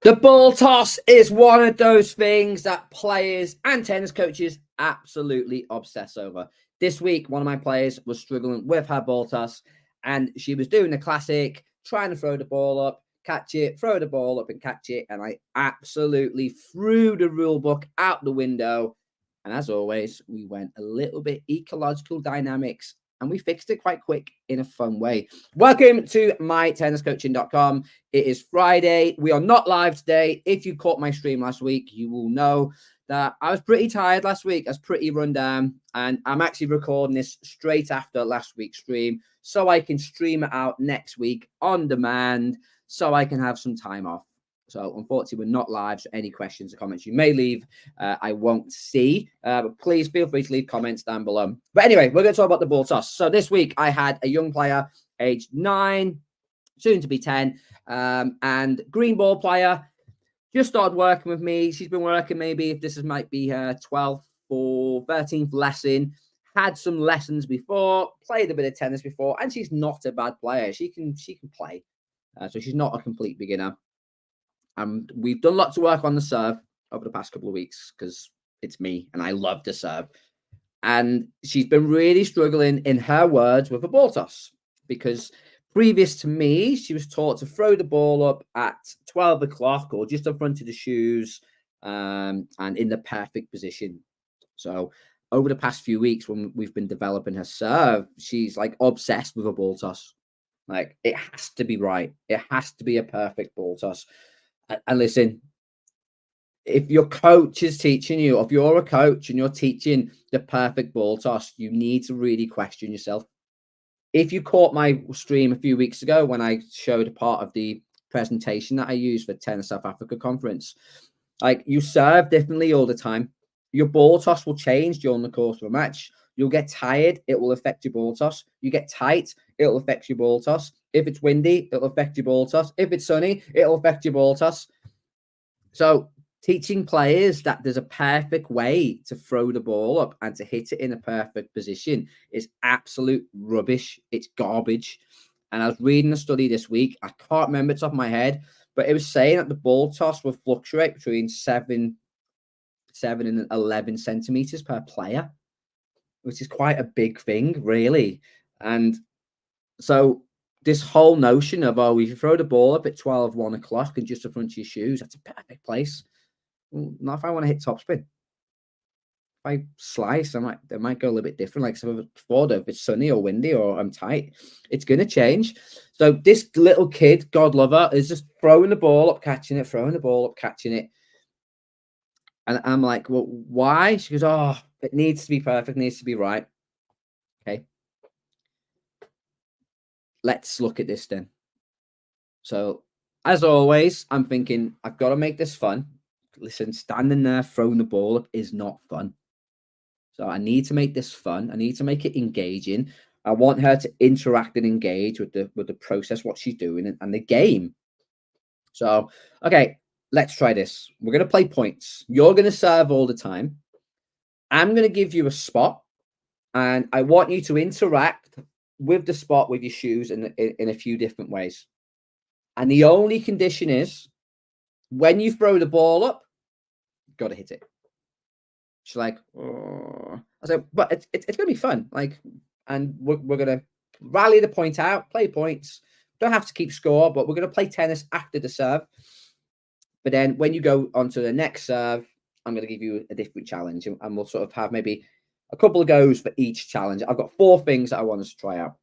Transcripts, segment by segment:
The ball toss is one of those things that players and tennis coaches absolutely obsess over. This week, one of my players was struggling with her ball toss, and she was doing the classic, trying to throw the ball up, catch it, throw the ball up and catch it. And I absolutely threw the rule book out the window. And as always, we went a little bit ecological dynamics and we fixed it quite quick in a fun way. Welcome to mytenniscoaching.com. It is Friday. We are not live today. If you caught my stream last week, you will know that I was pretty tired last week. I was pretty run down, and I'm actually recording this straight after last week's stream so I can stream it out next week on demand so I can have some time off. So unfortunately, we're not live, so any questions or comments you may leave, I won't see. But please feel free to leave comments down below. But anyway, we're going to talk about the ball toss. So this week, I had a young player, aged 9, soon to be 10, and green ball player, just started working with me. She's been working maybe, if this might be her 12th or 13th lesson, had some lessons before, played a bit of tennis before, and she's not a bad player. She can play. So she's not a complete beginner. And we've done lots of work on the serve over the past couple of weeks because it's me and I love to serve. And she's been really struggling, in her words, with a ball toss because previous to me, she was taught to throw the ball up at 12 o'clock or just in front of the shoes and in the perfect position. So over the past few weeks, when we've been developing her serve, she's like obsessed with a ball toss. Like, it has to be right. It has to be a perfect ball toss. And listen, if your coach is teaching you, if you're a coach and you're teaching the perfect ball toss, you need to really question yourself. If you caught my stream a few weeks ago when I showed a part of the presentation that I used for Tennis South Africa conference, like, you serve differently all the time. Your ball toss will change during the course of a match. You'll get tired, it will affect your ball toss. You get tight, it'll affect your ball toss. If it's windy, it'll affect your ball toss. If it's sunny, it'll affect your ball toss. So teaching players that there's a perfect way to throw the ball up and to hit it in a perfect position is absolute rubbish. It's garbage. And I was reading a study this week. I can't remember it off my head, but it was saying that the ball toss will fluctuate between 7 and 11 centimeters per player, which is quite a big thing, really. And so this whole notion of, oh, if you throw the ball up at 12, 1 o'clock and just in front of your shoes, that's a perfect place. Well, not if I want to hit topspin. If I slice, it might go a little bit different. Like some before, though, if it's sunny or windy or I'm tight, it's going to change. So this little kid, God love her, is just throwing the ball up, catching it, throwing the ball up, catching it. And I'm like, well, why? She goes, oh, it needs to be perfect, needs to be right. Okay. Let's look at this then. So, as always, I'm thinking, I've got to make this fun. Listen, standing there throwing the ball up is not fun. So I need to make this fun. I need to make it engaging. I want her to interact and engage with the process, what she's doing, and the game. So, okay, let's try this. We're going to play points. You're going to serve all the time. I'm going to give you a spot, and I want you to interact with the spot with your shoes in a few different ways. And the only condition is when you throw the ball up, you've got to hit it. She's like, oh. I said, but it's going to be fun. Like, and we're going to rally the point out, play points. Don't have to keep score, but we're going to play tennis after the serve. But then when you go on to the next serve, I'm going to give you a different challenge, and we'll sort of have maybe a couple of goes for each challenge. I've got 4 things that I want us to try out.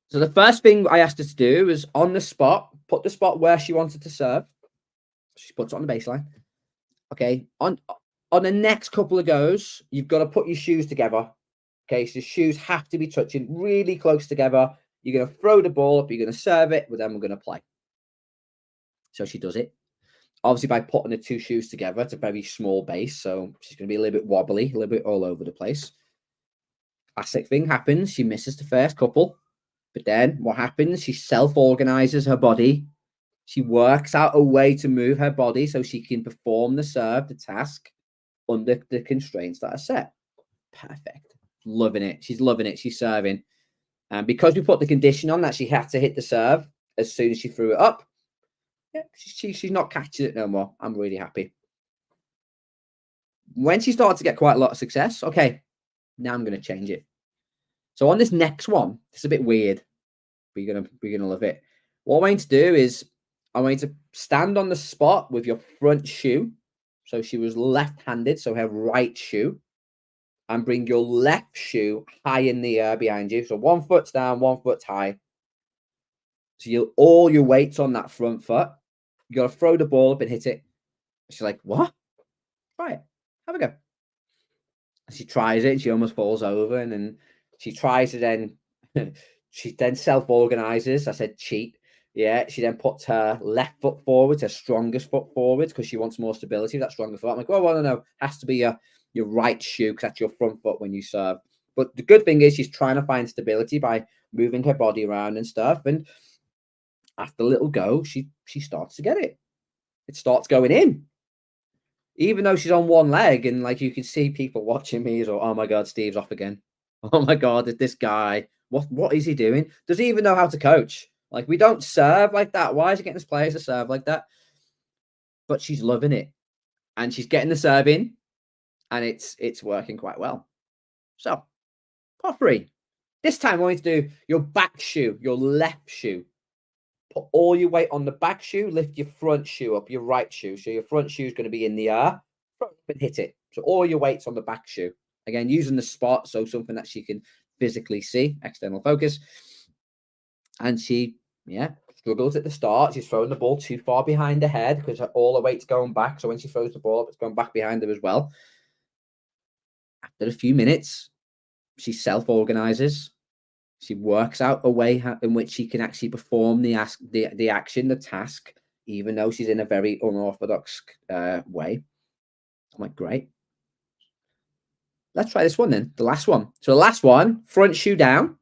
So the first thing I asked her to do is on the spot, put the spot where she wanted to serve. She puts it on the baseline. Okay. On the next couple of goes, you've got to put your shoes together. Okay. So shoes have to be touching really close together. You're going to throw the ball up. You're going to serve it, but then we're going to play. So she does it. Obviously, by putting the 2 shoes together, it's a very small base. So she's going to be a little bit wobbly, a little bit all over the place. Classic thing happens. She misses the first couple. But then what happens? She self-organizes her body. She works out a way to move her body so she can perform the serve, the task, under the constraints that are set. Perfect. Loving it. She's loving it. She's serving. And because we put the condition on that she had to hit the serve as soon as she threw it up, Yeah, she's not catching it no more. I'm really happy. When she started to get quite a lot of success, okay, now I'm going to change it. So on this next one, it's a bit weird, but you're gonna love it. What I'm going to do is I'm going to stand on the spot with your front shoe. So she was left-handed, so her right shoe, and bring your left shoe high in the air behind you. So 1 foot's down, 1 foot's high. So you all your weight's on that front foot. You gotta throw the ball up and hit it. She's like, what? Try it. Have a go. She tries it and she almost falls over. And then she tries to then she then self-organizes. I said cheat. Yeah. She then puts her left foot forward, her strongest foot forward, because she wants more stability with that stronger foot. I'm like, well, no. Has to be your right shoe because that's your front foot when you serve. But the good thing is she's trying to find stability by moving her body around and stuff. And after a little go, she starts to get it. It starts going in. Even though she's on one leg, and like you can see people watching me as well, oh my god, Steve's off again. Oh my god, is this guy? What is he doing? Does he even know how to coach? Like, we don't serve like that. Why is he getting his players to serve like that? But she's loving it. And she's getting the serve in, and it's working quite well. So, part 3. This time we're going to do your back shoe, your left shoe. Put all your weight on the back shoe, lift your front shoe up, your right shoe. So your front shoe is going to be in the air, and hit it. So all your weight's on the back shoe. Again, using the spot, so something that she can physically see, external focus. And she, struggles at the start. She's throwing the ball too far behind her head because all her weight's going back. So when she throws the ball up, it's going back behind her as well. After a few minutes, she self-organizes. She works out a way in which she can actually perform the action, the task, even though she's in a very unorthodox way. I'm like, great. Let's try this one then. The last one. So the last one, front shoe down,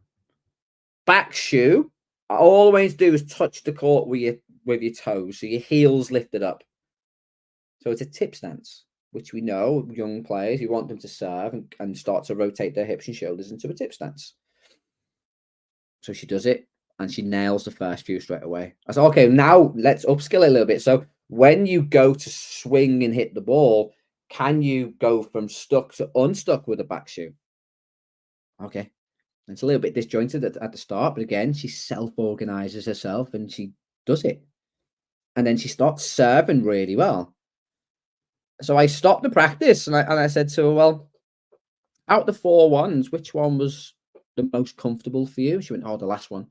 back shoe. All I always do is touch the court with your toes, so your heels lifted up. So it's a tip stance, which we know young players, you want them to serve and start to rotate their hips and shoulders into a tip stance. So she does it and she nails the first few straight away. I said, okay, now let's upskill it a little bit. So when you go to swing and hit the ball, can you go from stuck to unstuck with a back shoe? Okay. It's a little bit disjointed at the start, but again, she self-organizes herself and she does it. And then she starts serving really well. So I stopped the practice and I said to her, well, out the 4 ones, which one was the most comfortable for you? She went, oh, the last one.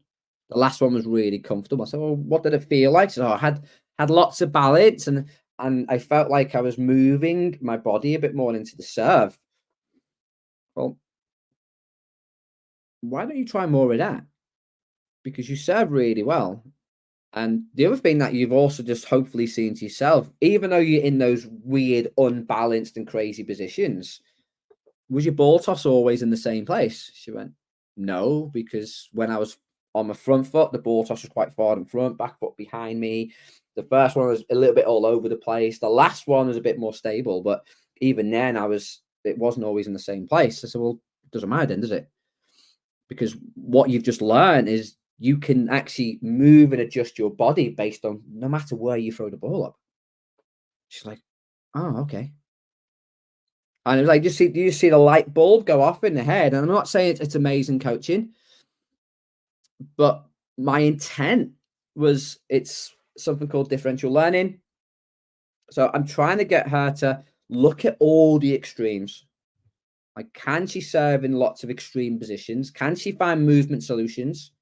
The last one was really comfortable. I said, well, what did it feel like? She said, oh, I had lots of balance and I felt like I was moving my body a bit more into the serve. Well, why don't you try more of that? Because you serve really well. And the other thing that you've also just hopefully seen to yourself, even though you're in those weird, unbalanced and crazy positions, was your ball toss always in the same place? She went, no, because when I was on my front foot, the ball toss was quite far in front, back foot behind me. The first one was a little bit all over the place. The last one was a bit more stable, but even then it wasn't always in the same place. I said, well, it doesn't matter then, does it? Because what you've just learned is you can actually move and adjust your body based on no matter where you throw the ball up. She's like, oh, okay. And it was like, do you see the light bulb go off in the head? And I'm not saying it's amazing coaching, but my intent was it's something called differential learning. So I'm trying to get her to look at all the extremes. Like, can she serve in lots of extreme positions? Can she find movement solutions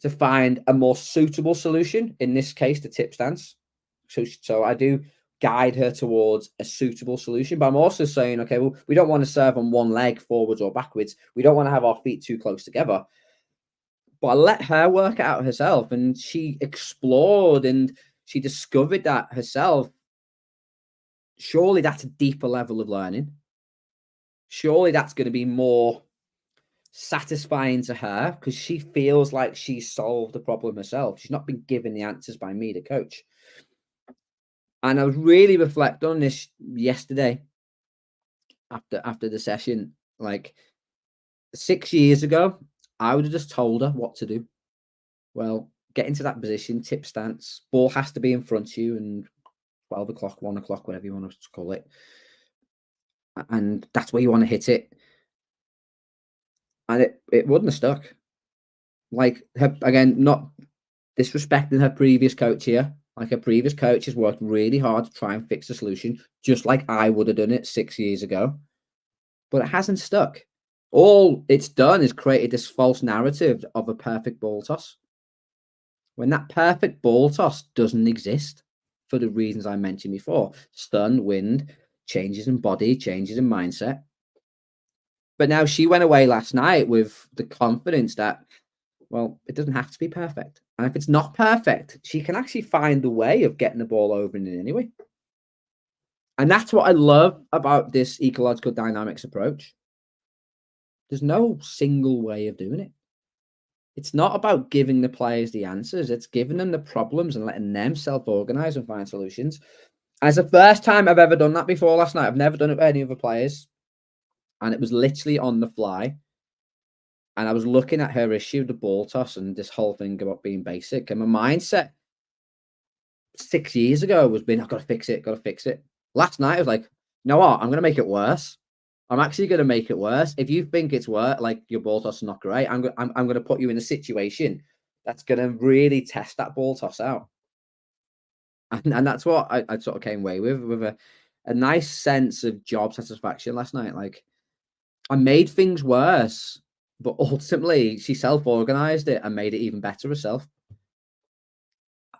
to find a more suitable solution? In this case, the tip stance. So I do guide her towards a suitable solution, but I'm also saying, okay, well, we don't want to serve on one leg forwards or backwards. We don't want to have our feet too close together. But I let her work it out herself, and she explored and she discovered that herself. Surely that's a deeper level of learning. Surely that's going to be more satisfying to her because she feels like she's solved the problem herself. She's not been given the answers by me, the coach. And I was really reflecting on this yesterday after the session. Like 6 years ago, I would have just told her what to do. Well, get into that position, tip stance, ball has to be in front of you, and 12 o'clock, 1 o'clock, whatever you want to call it. And that's where you want to hit it. And it wouldn't have stuck. Like, her, again, not disrespecting her previous coach here. Like, her previous coach has worked really hard to try and fix the solution, just like I would have done it 6 years ago. But it hasn't stuck. All it's done is created this false narrative of a perfect ball toss, when that perfect ball toss doesn't exist for the reasons I mentioned before: stun, wind, changes in body, changes in mindset. But now she went away last night with the confidence that, well, it doesn't have to be perfect. And if it's not perfect, she can actually find a way of getting the ball over in it anyway. And that's what I love about this ecological dynamics approach. There's no single way of doing it. It's not about giving the players the answers. It's giving them the problems and letting them self-organize and find solutions. And it's the first time I've ever done that before last night. I've never done it with any other players. And it was literally on the fly. And I was looking at her issue, the ball toss, and this whole thing about being basic. And my mindset 6 years ago was being, I've got to fix it, got to fix it. Last night I was like, you know what? I'm going to make it worse. I'm actually going to make it worse. If you think it's worse, like your ball toss is not great, I'm going to put you in a situation that's going to really test that ball toss out. And that's what I sort of came away with a nice sense of job satisfaction last night. Like, I made things worse, but ultimately she self-organized it and made it even better herself.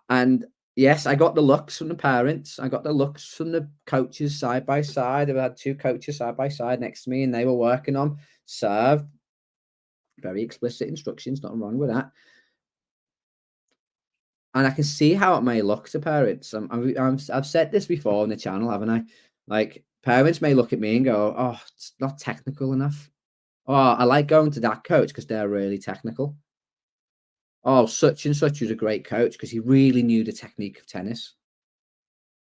And yes, I got the looks from the parents. I got the looks from the coaches side by side. I had 2 coaches side by side next to me, and they were working on serve. Very explicit instructions, nothing wrong with that. And I can see how it may look to parents. I've said this before on the channel, haven't I? Like, parents may look at me and go, "Oh, it's not technical enough." "Oh, I like going to that coach because they're really technical." "Oh, such and such was a great coach because he really knew the technique of tennis."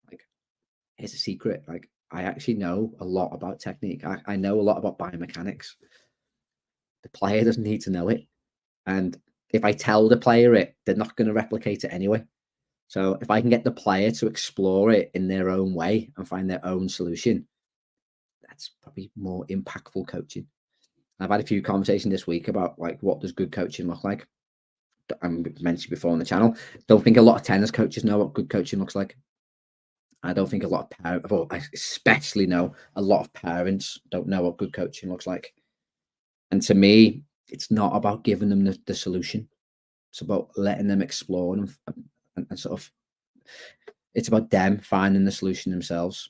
Like, here's a secret. Like, I actually know a lot about technique. I know a lot about biomechanics. The player doesn't need to know it. And if I tell the player it, they're not going to replicate it anyway. So if I can get the player to explore it in their own way and find their own solution, that's probably more impactful coaching. I've had a few conversations this week about, like, what does good coaching look like? I mentioned before on the channel, don't think a lot of tennis coaches know what good coaching looks like. I don't think a lot of parents, well, I especially know a lot of parents don't know what good coaching looks like. And to me, it's not about giving them the solution. It's about letting them explore and sort of, it's about them finding the solution themselves.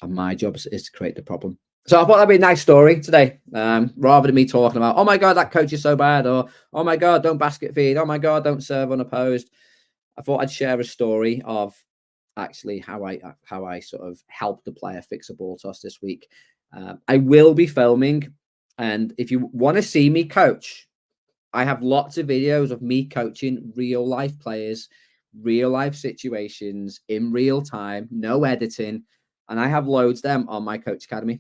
And my job is to create the problem. So I thought that'd be a nice story today, rather than me talking about, oh my God, that coach is so bad, or oh my God, don't basket feed, oh my God, don't serve unopposed. I thought I'd share a story of actually how I sort of helped the player fix a ball toss this week. I will be filming, and if you want to see me coach, I have lots of videos of me coaching real life players, real life situations in real time, no editing, and I have loads of them on my Coach Academy.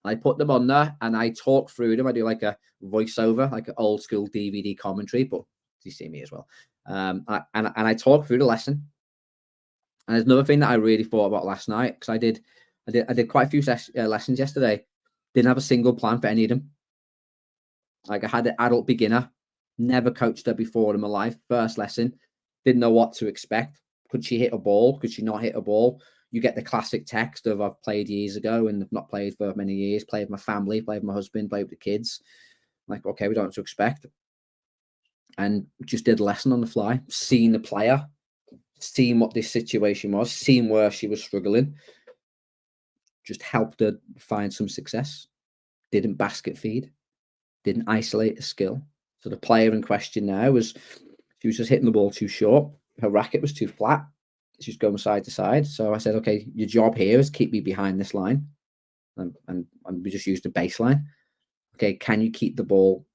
I put them on there and I talk through them. I do like a voiceover, like an old school DVD commentary, but you see me as well. And I talk through the lesson. And there's another thing that I really thought about last night, because I did quite a few lessons yesterday. Didn't have a single plan for any of them. Like, I had an adult beginner, never coached her before in my life. First lesson, didn't know what to expect. Could she hit a ball? Could she not hit a ball? You get the classic text of, I've played years ago and I've not played for many years, played with my family, played with my husband, played with the kids. I'm like, okay, we don't know what to expect. And just did a lesson on the fly, seeing the player, seeing what this situation was, seeing where she was struggling, just helped her find some success. Didn't basket feed, didn't isolate a skill. So the player in question now she was just hitting the ball too short. Her racket was too flat. She was going side to side. So I said, okay, your job here is keep me behind this line. And we just used a baseline. Okay, can you keep the ball?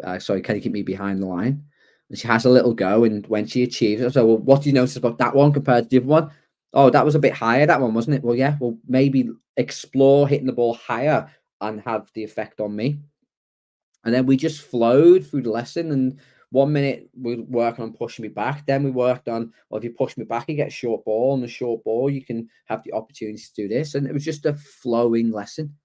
Can you keep me behind the line? And she has a little go. And when she achieves it, so, well, what do you notice about that one compared to the other one? Oh, that was a bit higher, that one, wasn't it? Well, yeah, well, maybe explore hitting the ball higher and have the effect on me. And then we just flowed through the lesson, and 1 minute we're working on pushing me back. Then we worked on, well, if you push me back, you get a short ball. And the short ball, you can have the opportunity to do this. And it was just a flowing lesson.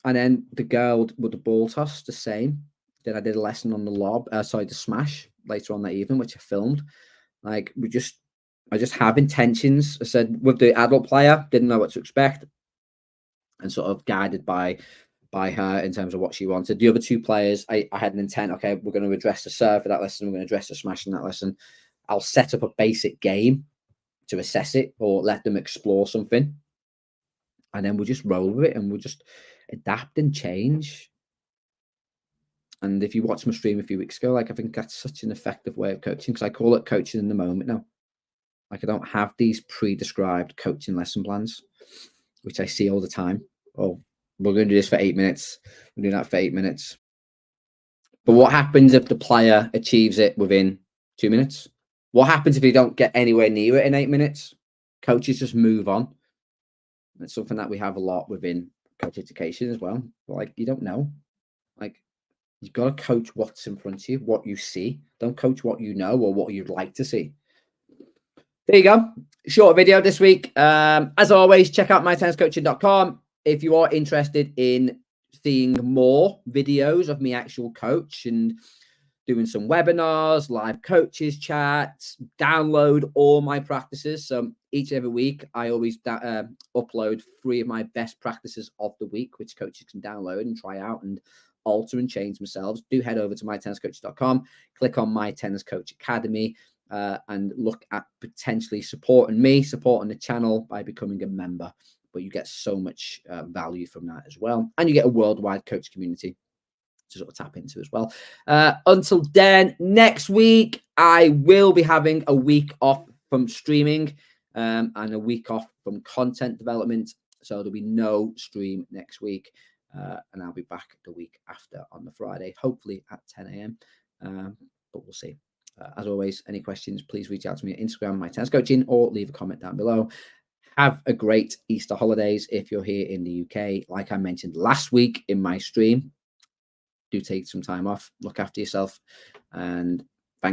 And then the girl with the ball toss, the same. Then I did a lesson on the lob, the smash later on that evening, which I filmed. Like I just have intentions. I said with the adult player, didn't know what to expect, and sort of guided by her in terms of what she wanted. The other two players, I had an intent. Okay, we're going to address the serve for that lesson. We're going to address the smash in that lesson. I'll set up a basic game to assess it or let them explore something, and then we'll just roll with it and we'll just adapt and change. And if you watch my stream a few weeks ago, like I think that's such an effective way of coaching, because I call it coaching in the moment now. Like I don't have these pre-described coaching lesson plans, which I see all the time. Oh, we're going to do this for 8 minutes. We're doing that for 8 minutes. But what happens if the player achieves it within 2 minutes? What happens if you don't get anywhere near it in 8 minutes? Coaches just move on. It's something that we have a lot within coach education as well. Like you don't know. Like you've got to coach what's in front of you, what you see. Don't coach what you know or what you'd like to see. There you go. Short video this week. As always, check out mytenniscoaching.com if you are interested in seeing more videos of me actual coach and doing some webinars, live coaches chats, download all my practices. So each and every week, I always upload 3 of my best practices of the week, which coaches can download and try out and alter and change themselves. Do head over to mytenniscoach.com, click on My Tennis Coach Academy, and look at potentially supporting me, supporting the channel by becoming a member. But you get so much value from that as well. And you get a worldwide coach community to sort of tap into as well. Until then, next week, I will be having a week off from streaming and a week off from content development. So there'll be no stream next week. And I'll be back the week after on the Friday, hopefully at 10 a.m. But we'll see. As always, any questions, please reach out to me at Instagram, My Tennis Coaching, or leave a comment down below. Have a great Easter holidays if you're here in the UK. Like I mentioned last week in my stream, do take some time off, look after yourself, and